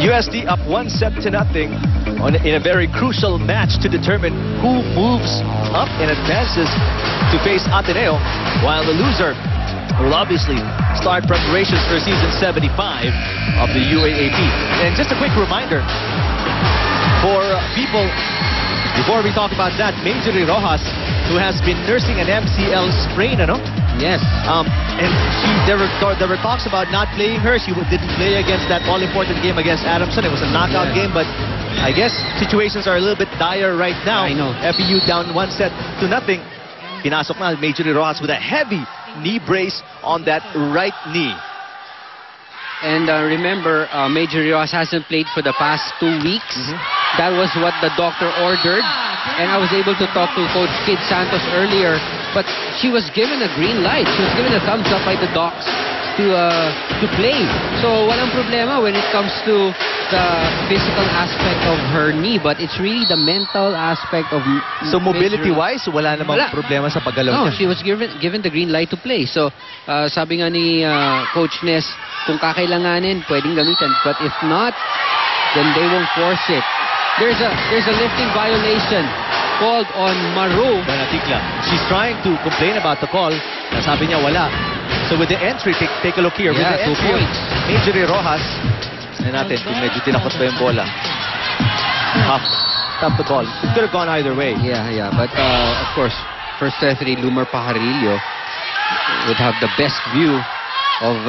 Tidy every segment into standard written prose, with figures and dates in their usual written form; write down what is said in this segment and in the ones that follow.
USD up 1-0 in a very crucial match to determine who moves up and advances to face Ateneo, while the loser will obviously start preparations for season 75 of the UAAP. And just a quick reminder for people, before we talk about that, Majorie Rojas, who has been nursing an MCL sprain, Yes. And there were talks about not playing her. She didn't play against that all-important game against Adamson. It was a knockout game, but I guess situations are a little bit dire right now. I know. FEU down 1-0. Pinasok na Majorie Rojas with a heavy knee brace on that right knee. And remember, Major Rojas hasn't played for the past 2 weeks. That was what the doctor ordered. And I was able to talk to Coach Kid Santos earlier. But she was given a green light. She was given a thumbs up by the docs to play. So walang problema when it comes to the physical aspect of her knee. But it's really the mental aspect of... So mobility-wise, wala namang problema sa paggalaw niya? No, she was given the green light to play. So sabi nga ni Coach Ness, kung kakailanganin, pwedeng gamitan. But if not, then they won't force it. There's a lifting violation called on Maru. Banatikla. She's trying to complain about the call. Sabi niya wala. So with the entry, take a look here. Yeah, with the 2 points. Majorie Rojas. Tignan natin kung medyo tinakot pa yung bola. Tough the call. It could have gone either way. Yeah. But of course, first referee Lumar Pajarillo would have the best view of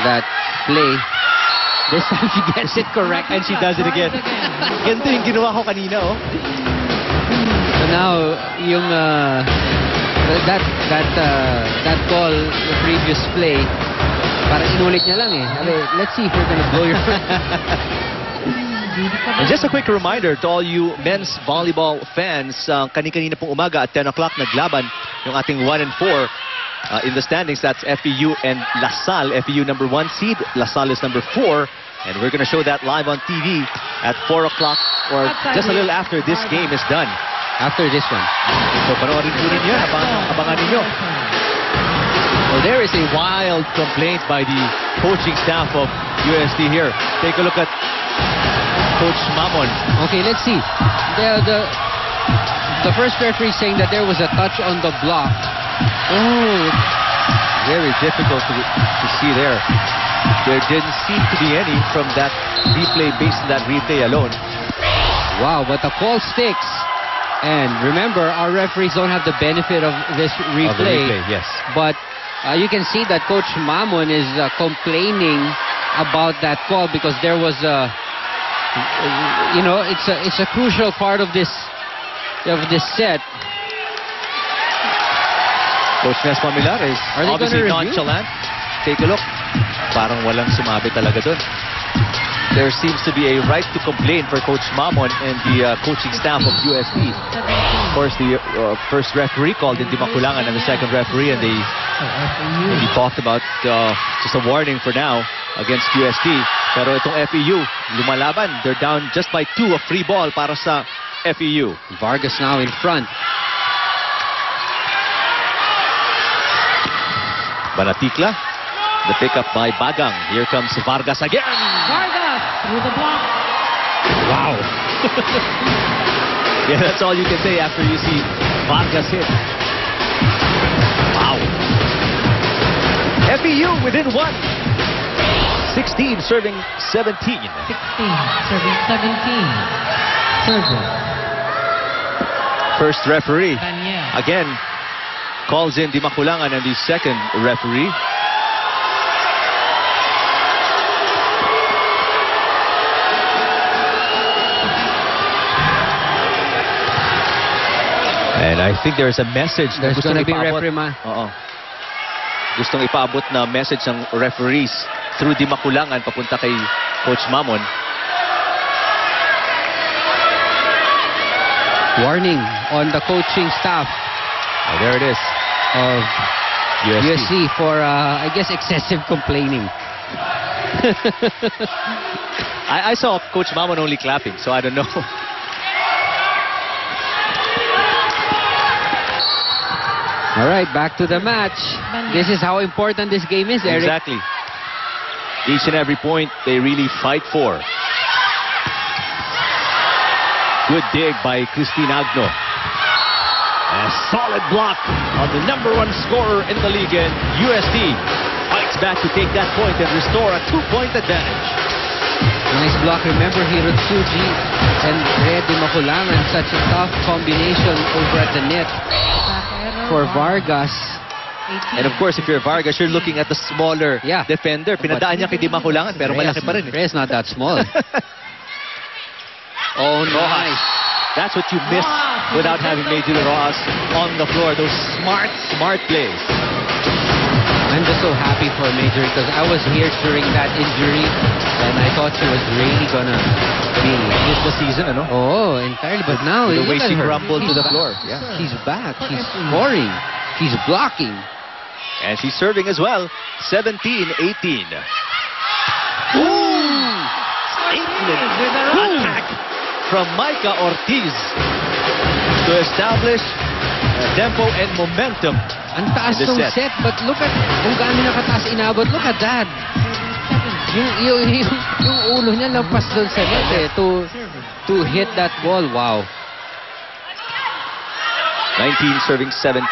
that play. This time she gets it correct. And she does it again. Ganito yung ginawa ko kanina, So now, yung that call, the previous play, parang inulit niya lang eh. Let's see if you're gonna blow your... And just a quick reminder to all you men's volleyball fans, kani-kanina pong umaga at 10 o'clock naglaban yung ating 1 and 4 in the standings. That's FEU and LaSalle. FEU number 1 seed, LaSalle is number 4. And we're going to show that live on TV at 4 o'clock or just a little after this game is done. After this one. So panoorin po ninyo, abangan ninyo. Well, there is a wild complaint by the coaching staff of USD here. Take a look at Coach Mamon. Okay, let's see. The first referee saying that there was a touch on the block. Oh, very difficult to see there. There didn't seem to be any from that replay, based on that replay alone. Wow, but the call sticks. And remember, our referees don't have the benefit of this replay. Yes. But you can see that Coach Mamon is complaining about that call because there was a, it's a crucial part of this set. Coach Nes Pamilar is obviously nonchalant. Take a look. Parang walang sumabi talaga dun. There seems to be a right to complain for Coach Mamon and the coaching staff of USD. Of course, the first referee called in Dimakulangan and the second referee, and they talked about just a warning for now against USD. Pero itong FEU, lumalaban. They're down just by 2, a free ball para sa FEU. Vargas now in front. Banatikla. The pickup by Bagang. Here comes Vargas again. Vargas through the block. Wow. Yeah, that's all you can say after you see Vargas hit. Wow. FEU within 1. 16 serving 17. 16 serving 17. Service. First referee Daniel. again calls in Dimakulangan and the second referee. And I think there's a message. There's going to be reprimand. Gustong ipaabot na message ng referees through Dimakulangan papunta kay Coach Mamon. Warning on the coaching staff. Oh, there it is. Of USC for, I guess, excessive complaining. I saw Coach Mamon only clapping, so I don't know. All right, back to the match. This is how important this game is, Eric. Exactly. Each and every point they really fight for. Good dig by Christine Agno. A solid block on the #1 scorer in the league, and USD fights back to take that point and restore a 2-point advantage. Nice block. Remember, Hirotsuji and Rede Makulangan, such a tough combination over at the net for Vargas. And of course, if you're Vargas, you're looking at the smaller defender. Pinadaan niya kay Di Makulangan, pero malaki pa rin. Reyes not that small. Oh, nice. That's what you miss without having Major Rojas on the floor. Those smart plays. I'm just so happy for Major because I was here during that injury and I thought she was really gonna be miss the season, ano? Oh, entirely. But now the way look at she her. crumbled to the Back. floor. Yeah. She's back. She's scoring. She's blocking. And she's serving as well. 17-18. Attack from Micah Ortiz to establish tempo and momentum. Ang taas ng set, but look at kung gaano nakataas inabot. Look at that. Yung ulo niya lampas doon sa net to hit that ball. Wow. 19 serving 17.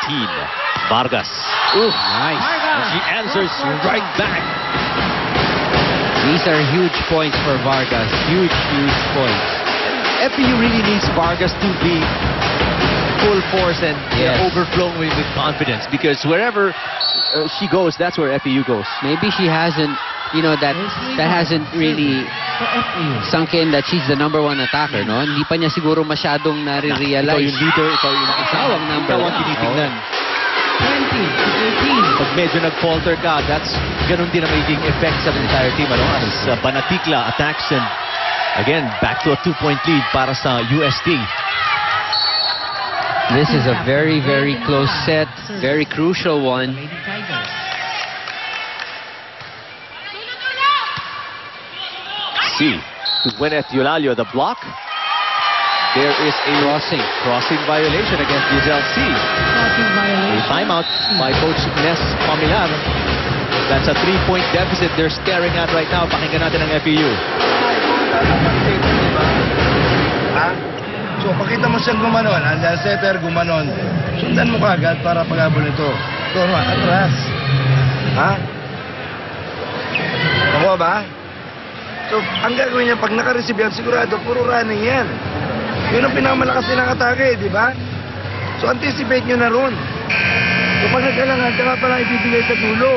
Vargas. Ooh, nice. And she answers right back. These are huge points for Vargas. Huge points. FPU really needs Vargas to be full force and overflowing with confidence, because wherever she goes, that's where FPU goes. Maybe she hasn't, that hasn't really sunk in that she's the #1 attacker, no? Hindi pa niya siguro masyadong nare-realize. Ikaw yung leader, ikaw ang number 1. Ikaw ang tinitingnan. 20-18. Pag medyo nag-falter ka, ganun din ang magiging effect sa entire team. As Banaticla attacks and again, back to a 2-point lead para sa USD. This is a very close set, very crucial one. See, to Gwyneth Eulalio, the block. There is a crossing violation against Giselle C. Crossing violation. A timeout by Coach Nes Pamilar. That's a 3-point deficit they're staring at right now. Pakinggan natin ang FEU. So, pakita mo siyang gumanon. Ang setter gumanon. Sundan mo kagad para paghabol nito. Toro, atras. Ha? Nakuha ba? So, ang gagawin niya, pag naka-receive yan, sigurado, puro running yan. Yun ang pinakamalakas nilang atake, di ba? So, anticipate nyo na ron. So, pag nagkalangan, saka pala ibibigay sa dulo.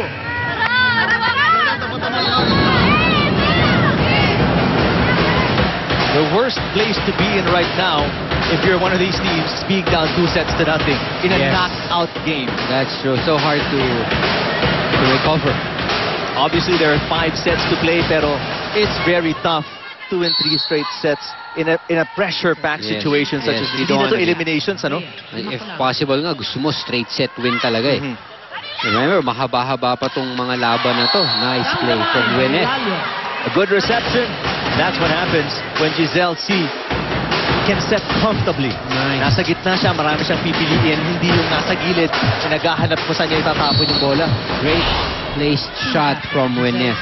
The worst place to be in right now, if you're one of these teams, being down 2-0 in a knockout game. That's true. So hard to recover. Obviously, there are 5 sets to play, pero it's very tough. 2 and 3 straight sets in a pressure-packed situation such as you don't want eliminations, ano? If possible nga, gusto mo straight set win talaga eh. Remember, mahaba-haba pa tong mga laban na to. Nice play from Gwyneth. A good reception. That's what happens when Giselle C. can set comfortably. Nice. Nasa gitna siya, marami siyang pipiliin. Hindi yung nasa gilid, naghahanap kung saan niya itatapon yung bola. Great placed shot from Gwyneth.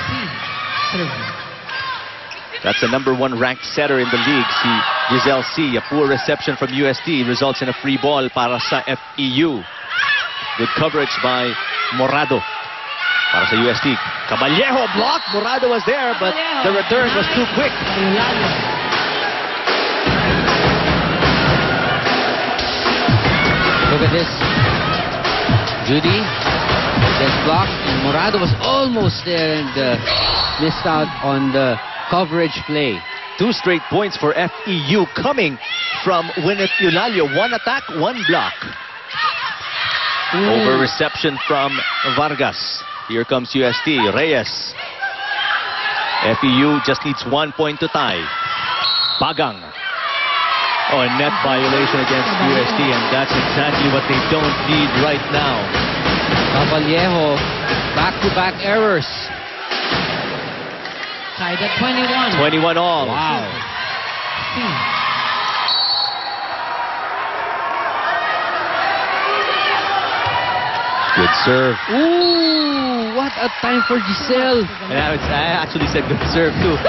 That's the #1 ranked setter in the league, si Giselle C. A poor reception from USD results in a free ball para sa FEU. Good coverage by Morado para sa USD. Caballejo blocked. Morado was there, but the return was too quick. Look at this. Judy gets blocked. And Morado was almost there and missed out on the coverage play. 2 straight points for FEU coming from Gwyneth Eulalio. 1 attack, 1 block. Over reception from Vargas. Here comes USD. Reyes. FEU just needs 1 point to tie. Bagang. Oh, a net violation against USD, and that's exactly what they don't need right now. Caballejo, back-to-back errors. Tied at 21. 21 all. Wow. Good serve. Ooh, what a time for Giselle. And I actually said good serve too.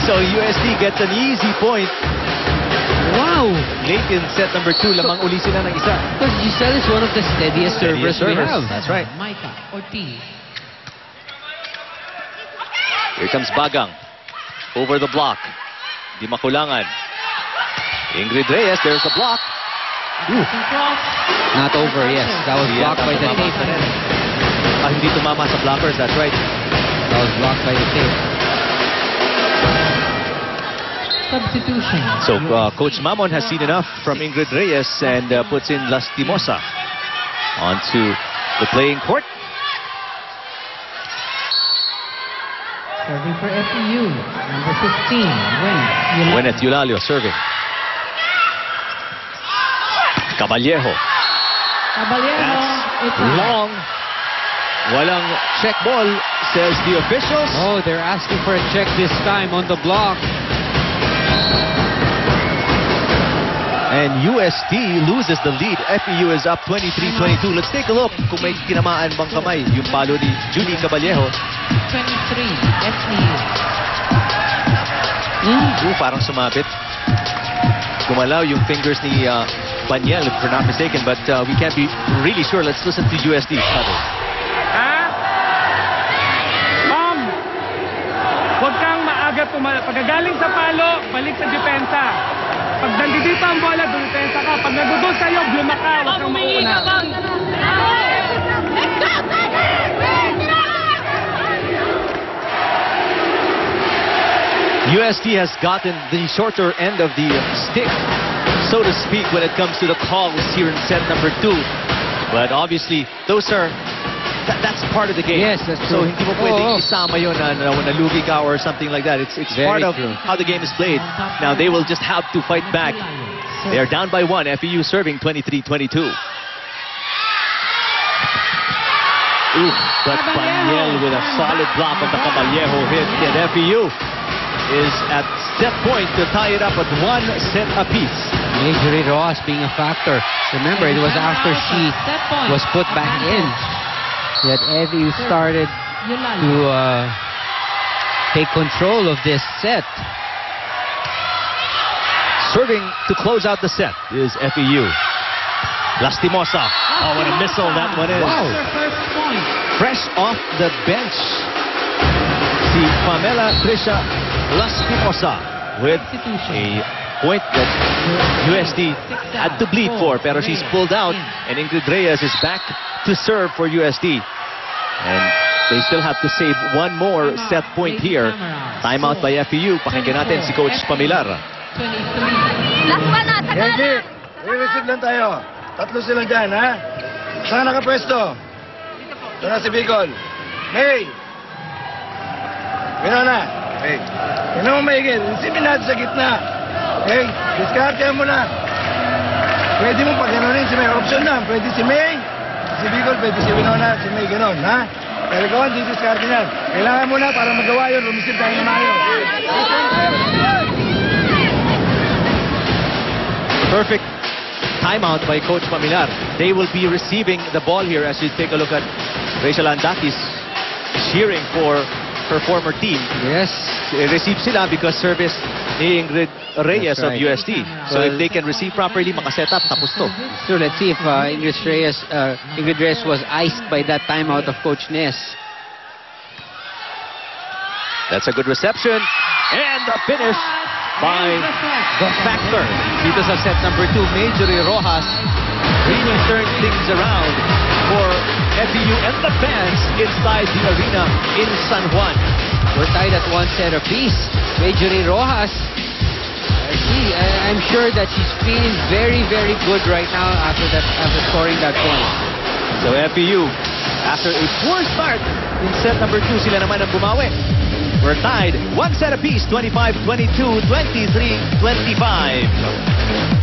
So USD gets an easy point. Wow. Late in set number 2, lamang uli sila ng isa. Because Giselle is one of the steadiest servers we have. That's right. Micah Ortiz. Here comes Bagang. Over the block. Di makulangan. Ingrid Reyes, there's the block. Ooh. Not over, yes. That was blocked by the tape. Hindi tumama sa blockers, that's right. That was blocked by the tape. Substitution. So Coach Mamon has seen enough from Ingrid Reyes and puts in Lastimosa onto the playing court. Serving for FEU. Number 15. Gwyneth Eulalio serving. Caballejo. That's long. Walang check ball, says the officials. Oh, they're asking for a check this time on the block. And UST loses the lead. FEU is up 23-22. Let's take a look kung may tinamaan bang kamay. Yung palo ni Judy Caballejo. 23. FEU. Parang sumabit. Gumalaw yung fingers ni Banyel, if we're not mistaken. But we can't be really sure. Let's listen to UST. Ma'am, huwag kang maaga pagkagaling sa palo, balik sa depensa. Pag nandito ang bola, depensa ka. Pag nagudol sa'yo, bluma ka. Huwag kang mauna. UST has gotten the shorter end of the stick, so to speak, when it comes to the calls here in set number 2. But obviously, that's part of the game. Yes, that's so true. hindi mo pwedeng isama yun na nalugi ka or something like that. It's part of how the game is played. Now they will just have to fight back. They are down by 1. FEU serving 23-22. But Banyel with a solid block on the Caballejo hit. And FEU is at set point to tie it up at 1 set apiece. Marjorie Rojas being a factor. Remember, it was after she was put back in that FEU started to take control of this set. Serving to close out the set is FEU. Lastimosa. Oh, what a missile that one is. Wow. Fresh off the bench. See Pamela Trisha Lastimosa with a point that USD had to bleed for, pero she's pulled out, and Ingrid Reyes is back to serve for USD. And they still have to save one more set point here. Timeout by FEU. Pakinggan natin si Coach Pamilar. Last one na, Yankee, re-receive lang tayo. Tatlo silang dyan, ha? Saan nakapwesto? Ito na si Bicol. May! Winona. Hey. Yan naman maigil. Isipin natin sa gitna. Okay? Discard mo na. Pwede mo pag gano'n si May. Option na. Pwede si May, si Bicol, pwede si Winona, si May, gano'n, ha? Pero ikaw, di discard yan. Kailangan mo na para magawa yun. Lumisip tayo na mayo. Perfect timeout by Coach Pamilar. They will be receiving the ball here as you take a look at Rachel Andakis cheering for her former team. Yes. Receive sila because service ni Ingrid Reyes of UST. So if they can receive properly, makaset up, tapos to. So let's see if Ingrid Reyes was iced by that timeout of Coach Ness. That's a good reception. And the finish by the factor. Dito sa set number 2, Marjorie Rojas really turned things around for FEU and the fans inside the arena in San Juan. We're tied at 1 set apiece. Marjorie Rojas, I'm sure that she's feeling very, very good right now after scoring that point. So FEU, after a poor start in set number 2, sila naman ang bumawi. We're tied 1 set apiece, 25-22, 23-25.